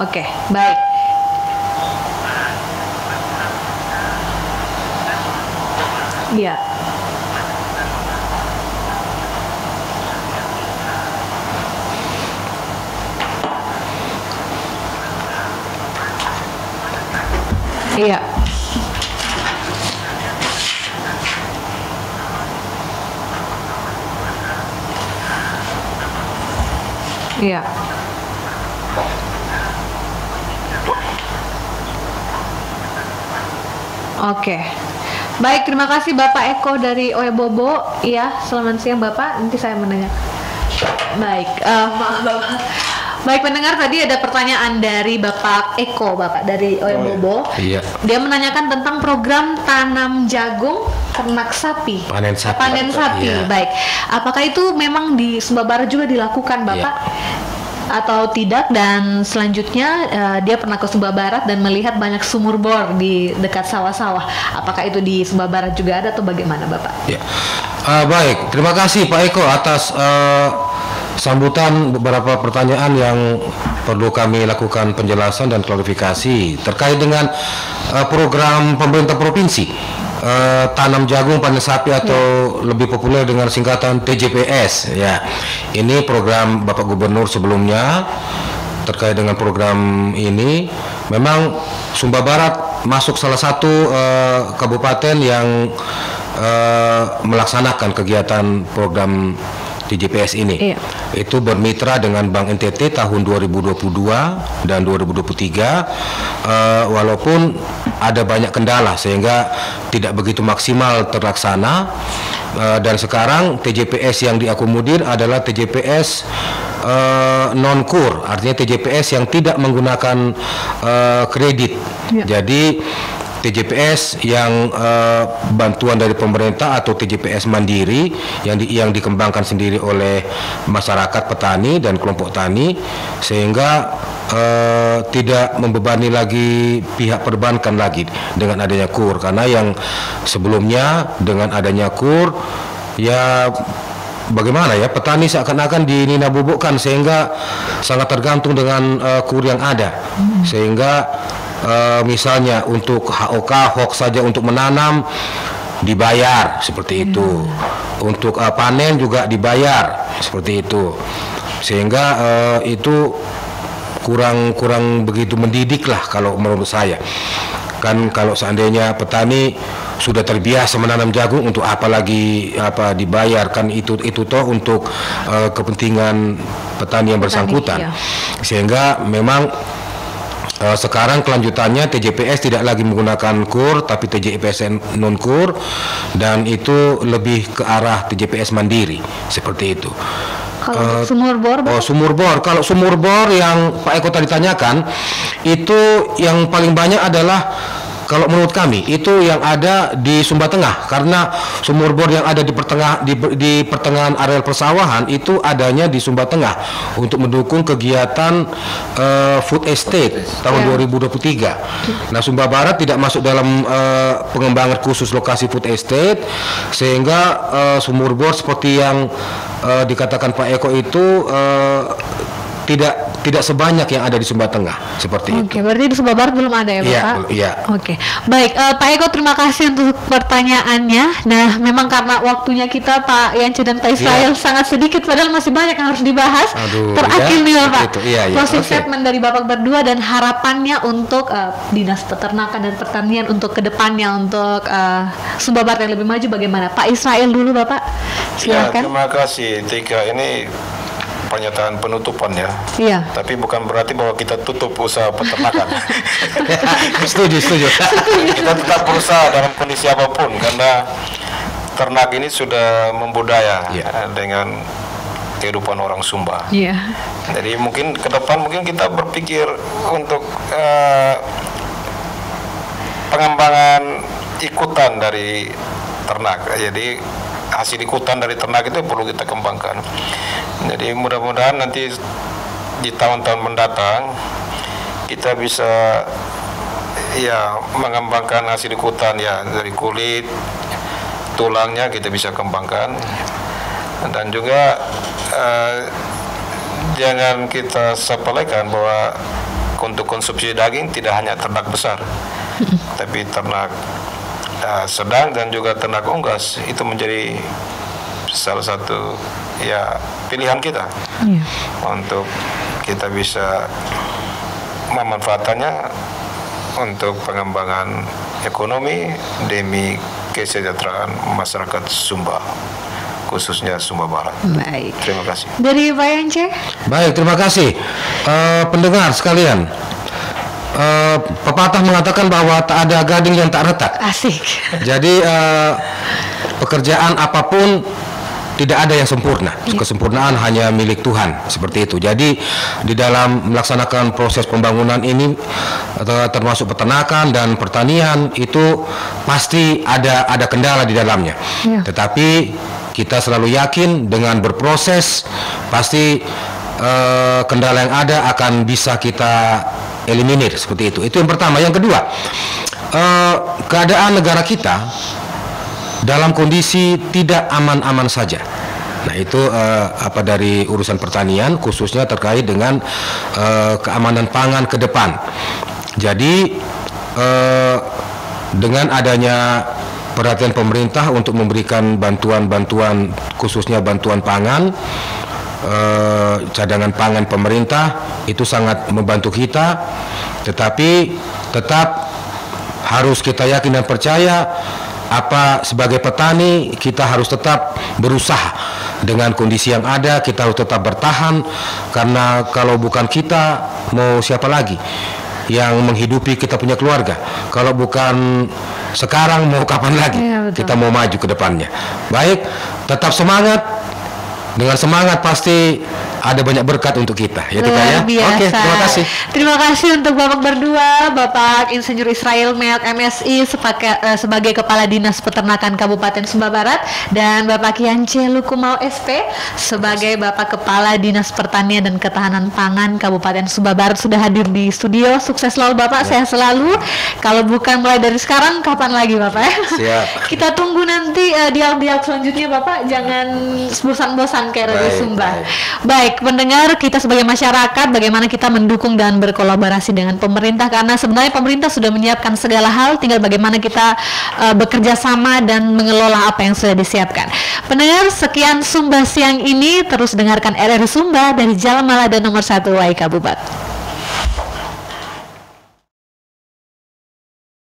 Oke, baik. Iya. Iya. Iya. Oke. Baik, terima kasih Bapak Eko dari Oebobo. Iya, selamat siang Bapak. Nanti saya menanya. Baik, maaf Bapak. Baik pendengar, tadi ada pertanyaan dari Bapak Eko, Bapak dari Oebobo. Iya. Dia menanyakan tentang program tanam jagung ternak sapi. Panen sapi. Panen sapi. Iya. Baik. Apakah itu memang di Sumba Barat juga dilakukan, Bapak? Atau tidak? Dan selanjutnya dia pernah ke Sumba Barat dan melihat banyak sumur bor di dekat sawah-sawah. Apakah itu di Sumba Barat juga ada atau bagaimana, Bapak? Ya. Baik, terima kasih Pak Eko atas sambutan beberapa pertanyaan yang perlu kami lakukan penjelasan dan klarifikasi terkait dengan program pemerintah provinsi tanam jagung panen sapi atau lebih populer dengan singkatan TJPS ya. Ini program Bapak Gubernur sebelumnya. Terkait dengan program ini, memang Sumba Barat masuk salah satu kabupaten yang melaksanakan kegiatan program TJPS ini. Iya. Itu bermitra dengan Bank NTT tahun 2022 dan 2023, walaupun ada banyak kendala sehingga tidak begitu maksimal terlaksana, dan sekarang TJPS yang diakomodir adalah TJPS non-kur, artinya TJPS yang tidak menggunakan kredit. Ya. Jadi TJPS yang bantuan dari pemerintah atau TJPS mandiri yang dikembangkan sendiri oleh masyarakat petani dan kelompok tani, sehingga tidak membebani lagi pihak perbankan lagi dengan adanya KUR, karena yang sebelumnya dengan adanya KUR ya bagaimana ya, petani seakan-akan dinabubukkan sehingga sangat tergantung dengan KUR yang ada, sehingga misalnya untuk HOK saja untuk menanam dibayar seperti itu, untuk panen juga dibayar seperti itu, sehingga itu kurang begitu mendidik lah kalau menurut saya. Kan kalau seandainya petani sudah terbiasa menanam jagung, untuk apa lagi dibayar, kan itu toh untuk kepentingan petani yang bersangkutan. Iya. Sehingga memang sekarang kelanjutannya TJPS tidak lagi menggunakan KUR tapi TJPS non-KUR, dan itu lebih ke arah TJPS mandiri seperti itu. Kalau sumur bor? Sumur bor. Kalau sumur bor yang Pak Eko tadi tanyakan, itu yang paling banyak adalah, kalau menurut kami itu yang ada di Sumba Tengah, karena sumur bor yang ada di pertengahan areal persawahan itu adanya di Sumba Tengah untuk mendukung kegiatan food estate tahun 2023. Nah, Sumba Barat tidak masuk dalam pengembangan khusus lokasi food estate, sehingga sumur bor seperti yang dikatakan Pak Eko itu tidak sebanyak yang ada di Sumba Tengah seperti itu. Oke, berarti di Sumba Barat belum ada ya, Bapak? Iya. Oke, baik, Pak Eko, terima kasih untuk pertanyaannya. Nah, memang karena waktunya kita, Pak Yance dan Pak Israel, sangat sedikit, padahal masih banyak yang harus dibahas. Terakhir nih, Bapak, closing statement dari Bapak berdua dan harapannya untuk Dinas Peternakan dan Pertanian untuk kedepannya, untuk Sumba Barat yang lebih maju bagaimana? Pak Israel dulu, Bapak. Silakan. Ya, terima kasih, Tika. Ini pernyataan penutupan ya. Iya. Tapi bukan berarti bahwa kita tutup usaha peternakan. Setuju. Kita tetap berusaha dalam kondisi apapun, karena ternak ini sudah membudaya dengan kehidupan orang Sumba. Iya. Jadi mungkin ke depan kita berpikir untuk pengembangan ikutan dari ternak. Jadi hasil ikutan dari ternak itu perlu kita kembangkan. Jadi mudah-mudahan nanti di tahun-tahun mendatang kita bisa mengembangkan hasil ikutan dari kulit, tulangnya kita bisa kembangkan, dan juga jangan kita sepelekan bahwa untuk konsumsi daging tidak hanya ternak besar, tapi ternak sedang dan juga ternak unggas itu menjadi salah satu pilihan kita untuk kita bisa memanfaatkannya untuk pengembangan ekonomi demi kesejahteraan masyarakat Sumba, khususnya Sumba Barat. Baik. Terima kasih. Dari Pak Yance? Baik, terima kasih. Pendengar sekalian, pepatah mengatakan bahwa tak ada gading yang tak retak. Asik. Jadi pekerjaan apapun tidak ada yang sempurna. Kesempurnaan hanya milik Tuhan, seperti itu. Jadi di dalam melaksanakan proses pembangunan ini, termasuk peternakan dan pertanian, itu pasti ada kendala di dalamnya. Tetapi kita selalu yakin dengan berproses pasti kendala yang ada akan bisa kita eliminir, seperti itu. Itu yang pertama. Yang kedua, keadaan negara kita dalam kondisi tidak aman-aman saja. Nah, itu dari urusan pertanian, khususnya terkait dengan keamanan pangan ke depan. Jadi dengan adanya perhatian pemerintah untuk memberikan bantuan-bantuan, khususnya bantuan pangan, cadangan pangan pemerintah itu sangat membantu kita, tetapi tetap harus kita yakin dan percaya sebagai petani kita harus tetap berusaha dengan kondisi yang ada. Kita harus tetap bertahan, karena kalau bukan kita, mau siapa lagi yang menghidupi kita punya keluarga? Kalau bukan sekarang, mau kapan lagi kita mau maju ke depannya? Baik, tetap semangat. Dengan semangat pasti ada banyak berkat untuk kita, ya Tika ya. Oke, terima kasih. Terima kasih untuk Bapak berdua, Bapak Insinyur Israel Meak MSI sebagai Kepala Dinas Peternakan Kabupaten Sumba Barat, dan Bapak Kiance Lukumau SP sebagai Bapak Kepala Dinas Pertanian dan Ketahanan Pangan Kabupaten Sumba Barat sudah hadir di studio. Sukses selalu Bapak, sehat selalu. Kalau bukan mulai dari sekarang, kapan lagi Bapak? Siap. Kita tunggu nanti dialog-dialog selanjutnya Bapak, jangan bosan-bosan kayak Radio Sumba. Baik, pendengar, kita sebagai masyarakat bagaimana kita mendukung dan berkolaborasi dengan pemerintah, karena sebenarnya pemerintah sudah menyiapkan segala hal, tinggal bagaimana kita bekerja sama dan mengelola apa yang sudah disiapkan. Pendengar, sekian Sumba siang ini, terus dengarkan RRI Sumba dari Jalan Malada nomor 1 Wai Kabupaten.